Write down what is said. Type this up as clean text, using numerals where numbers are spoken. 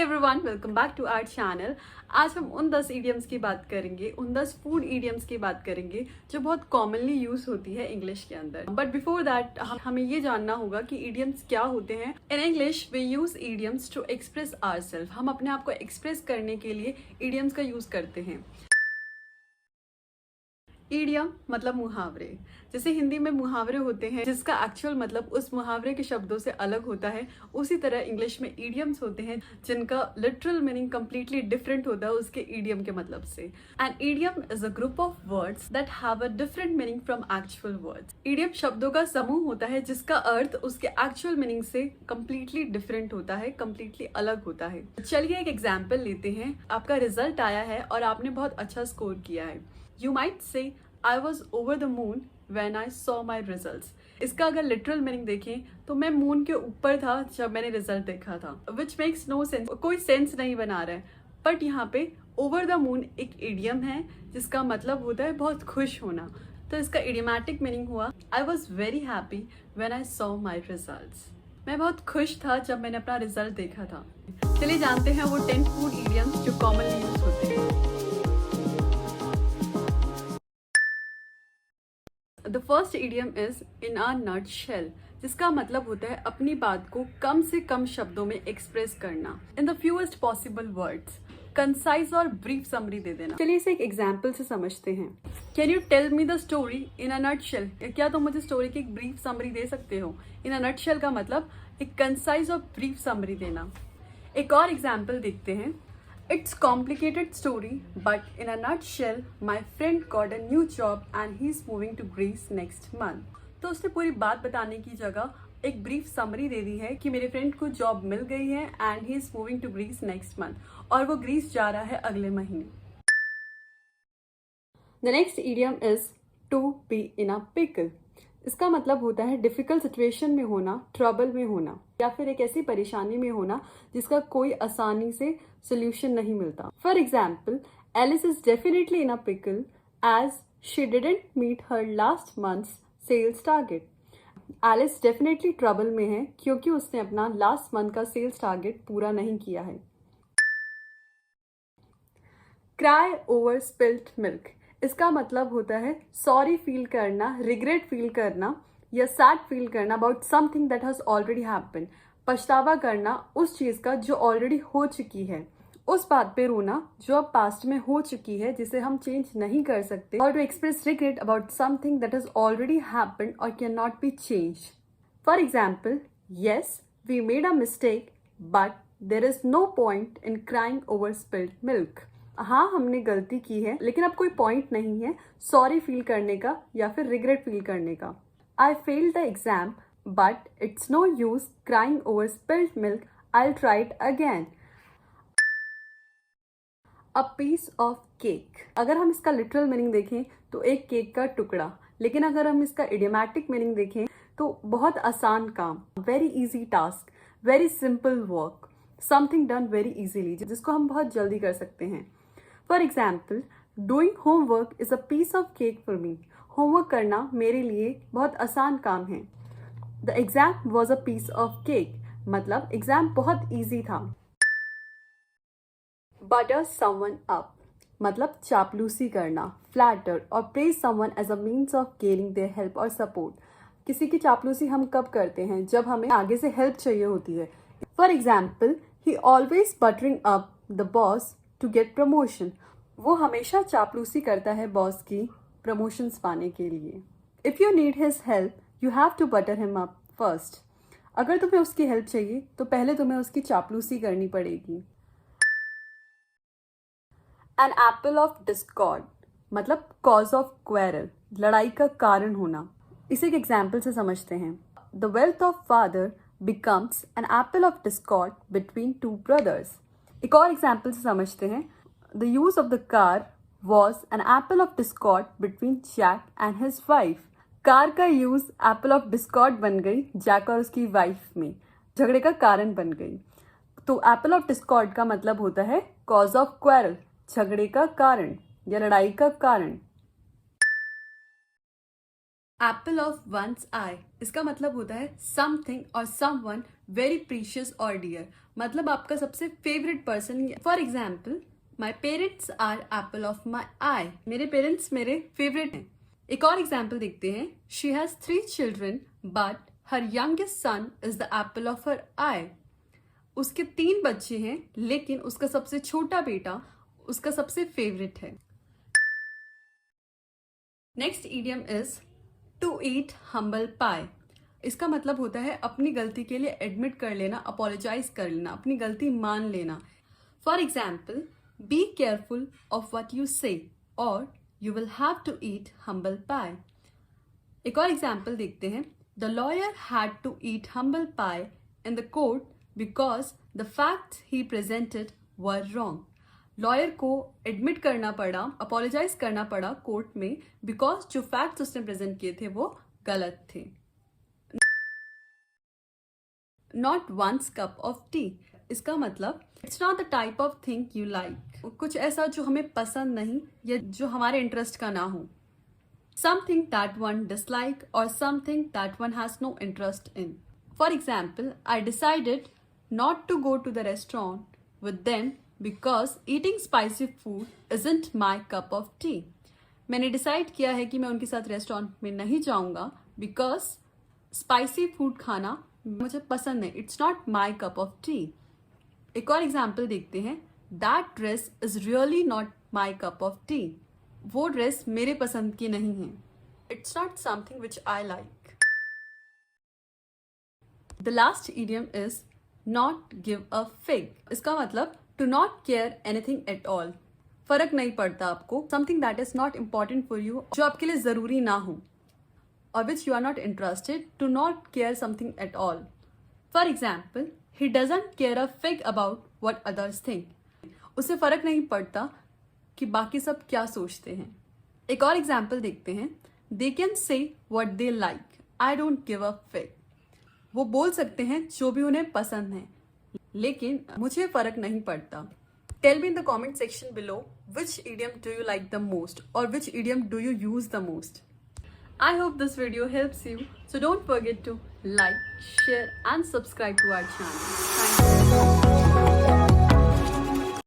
Everyone, welcome back to our channel. आज हम उन 10 ईडियम्स की बात करेंगे, उन 10 फूड ईडियम्स की बात करेंगे जो बहुत कॉमनली यूज होती है इंग्लिश के अंदर। बट बिफोर दैट हमें ये जानना होगा कि ईडियम्स क्या होते हैं। In English we use idioms to express ourself. हम अपने आप को एक्सप्रेस करने के लिए ईडियम्स का यूज करते हैं। ईडियम मतलब मुहावरे। जैसे हिंदी में मुहावरे होते हैं जिसका एक्चुअल मतलब उस मुहावरे के शब्दों से अलग होता है, उसी तरह इंग्लिश में ईडियम्स होते हैं जिनका लिटरल मीनिंग कंप्लीटली डिफरेंट होता है उसके ईडियम के मतलब से। And idiom is a group of words that have a different meaning from actual words. Idiom शब्दों का समूह होता है जिसका अर्थ उसके एक्चुअल मीनिंग से कंप्लीटली डिफरेंट होता है, कंप्लीटली अलग होता है। चलिए एक एग्जाम्पल लेते हैं। आपका रिजल्ट आया है और आपने बहुत अच्छा स्कोर किया है। You might say, I was over the moon when I saw my results. इसका अगर लिटरल मीनिंग देखें तो मैं मून के ऊपर था जब मैंने रिजल्ट देखा था, विच मेक्स नो सेंस। कोई सेंस नहीं बना रहा है। बट यहाँ पे ओवर द मून एक इडियम है जिसका मतलब होता है बहुत खुश होना। तो इसका इडियमैटिक मीनिंग हुआ I was very happy when I saw my results. मैं बहुत खुश था जब मैंने अपना रिजल्ट देखा था। चलिए जानते हैं वो 10 फूड इडियम्स जो कॉमनली यूज होते हैं। The first idiom is in a nutshell, जिसका मतलब होता है अपनी बात को कम से कम शब्दों में एक्सप्रेस करना, in the fewest possible words. Concise और ब्रीफ समरी दे देना। चलिए इसे एक एग्जाम्पल से समझते हैं। Can you tell me the story in a nutshell? क्या तुम मुझे स्टोरी की एक ब्रीफ समरी दे सकते हो? इन अ नट शेल का मतलब एक कंसाइज और ब्रीफ समरी देना। एक और एग्जाम्पल देखते हैं। It's complicated story, but in a nutshell, my friend got a new job and he's moving to Greece next month. तो उसने पूरी बात बताने की जगह एक ब्रीफ समरी दे दी है कि मेरे फ्रेंड को जॉब मिल गई है and he is moving to Greece next month, और वो ग्रीस जा रहा है अगले महीने। The next idiom is to be in a pickle. इसका मतलब होता है डिफिकल्ट सिचुएशन में होना, ट्रबल में होना, या फिर एक ऐसी परेशानी में होना जिसका कोई आसानी से सोल्यूशन नहीं मिलता। For example, Alice is definitely in a pickle as she didn't meet her last month's sales target. Alice definitely trouble में है क्योंकि उसने अपना लास्ट मंथ का सेल्स टारगेट पूरा नहीं किया है। Cry over spilled milk. इसका मतलब होता है सॉरी फील करना, रिग्रेट फील करना या सैड फील करना about something that has already happen. पछतावा करना उस चीज का जो ऑलरेडी हो चुकी है, उस बात पे रोना जो अब पास्ट में हो चुकी है जिसे हम चेंज नहीं कर सकते। और to express regret about something that has already happen और can not be change. For example, yes we made a mistake but there is no point in crying over spilled milk. हाँ, हमने गलती की है लेकिन अब कोई पॉइंट नहीं है सॉरी फील करने का या फिर रिग्रेट फील करने का। I failed the exam but it's no use crying over spilled milk, I will try it again. A piece of cake. अगर हम इसका लिटरल मीनिंग देखें तो एक केक का टुकड़ा, लेकिन अगर हम इसका इडियमैटिक मीनिंग देखें तो बहुत आसान काम, very easy task, very simple work, something done very easily, जिसको हम बहुत जल्दी कर सकते हैं। For example, doing homework is a piece of cake for me. Homework करना मेरे लिए बहुत आसान काम है। The exam was a piece of cake, मतलब एग्जाम बहुत ईजी था। बटर समवन अप मतलब चापलूसी करना, फ्लैटर और praise someone as a means of gaining their help और सपोर्ट। किसी की चापलूसी हम कब करते हैं? जब हमें आगे से हेल्प चाहिए होती है। For example, he always buttering up the boss to get promotion. वो हमेशा चापलूसी करता है बॉस की प्रमोशंस पाने के लिए। If you need his help you have to butter him up first. अगर तुम्हें उसकी हेल्प चाहिए तो पहले तुम्हें उसकी चापलूसी करनी पड़ेगी। एन एप्पल ऑफ डिस्कॉर्ड मतलब कॉज ऑफ क्वेरल, लड़ाई का कारण होना। इसे एक एग्जाम्पल से समझते हैं। The wealth of father becomes an apple of discord between two brothers. एक और एग्जाम्पल से समझते हैं। The use of the car was an apple of discord between Jack and his wife. Car का यूज एप्पल ऑफ डिस्कॉर्ड बन गई Jack और उसकी वाइफ में, झगड़े का कारण बन गई। तो एप्पल ऑफ डिस्कॉर्ड का मतलब होता है कॉज ऑफ क्वेरल, झगड़े का कारण या लड़ाई का कारण। एप्पल ऑफ वंस आई, इसका मतलब होता है समथिंग और समवन वेरी प्रीशियस और डियर, मतलब आपका सबसे favourite person. For example, my parents are apple of my eye, मेरे पेरेंट्स मेरे फेवरेट हैं। एक और एग्जाम्पल देखते हैं, she has 3 children but her youngest son is the apple of her eye, उसके 3 बच्चे हैं लेकिन उसका सबसे छोटा बेटा उसका सबसे फेवरेट है। Next idiom is to eat humble pie, इसका मतलब होता है अपनी गलती के लिए एडमिट कर लेना, अपोलोजाइज कर लेना, अपनी गलती मान लेना। For example, be careful of what you say और you will have to eat humble pie. एक और एग्जाम्पल देखते हैं, the lawyer had to eat humble pie in the court because the facts he presented were wrong, lawyer को admit करना पड़ा, apologise करना पड़ा कोर्ट में, बिकॉज जो फैक्ट्स उसने प्रेजेंट किए थे वो गलत थे। Not one's cup of tea, इसका मतलब it's not the type of thing you like, कुछ ऐसा जो हमें पसंद नहीं या जो हमारे इंटरेस्ट का ना हो। समथिंग दैट वन डिसलाइक और something that one has no interest in. For example, I decided not to go to the restaurant with them because eating spicy food isn't my cup of tea, मैंने decide किया है कि मैं उनके साथ restaurant में नहीं जाऊंगा बिकॉज स्पाइसी फूड खाना मुझे पसंद है, it's not my cup of tea. एक और एग्जाम्पल देखते हैं, that dress is really not my cup of tea, वो ड्रेस मेरे पसंद की नहीं है, it's not something which I like. The last idiom is not give a fig, इसका मतलब to not care anything at all, फर्क नहीं पड़ता आपको, something that is not important for you, जो आपके लिए जरूरी ना हो, और which you are not interested, to not care something at all. For example, he doesn't care a fig about what others think, उसे फर्क नहीं पड़ता कि बाकी सब क्या सोचते हैं। एक और एग्जाम्पल देखते हैं, they can say what they like, I don't give a fig, वो बोल सकते हैं जो भी उन्हें पसंद है लेकिन मुझे फर्क नहीं पड़ता। Tell me in the comment section below which idiom do you like the most और which idiom do you use the most. I hope this video helps you, so don't forget to like, share and subscribe to our channel. Thank you.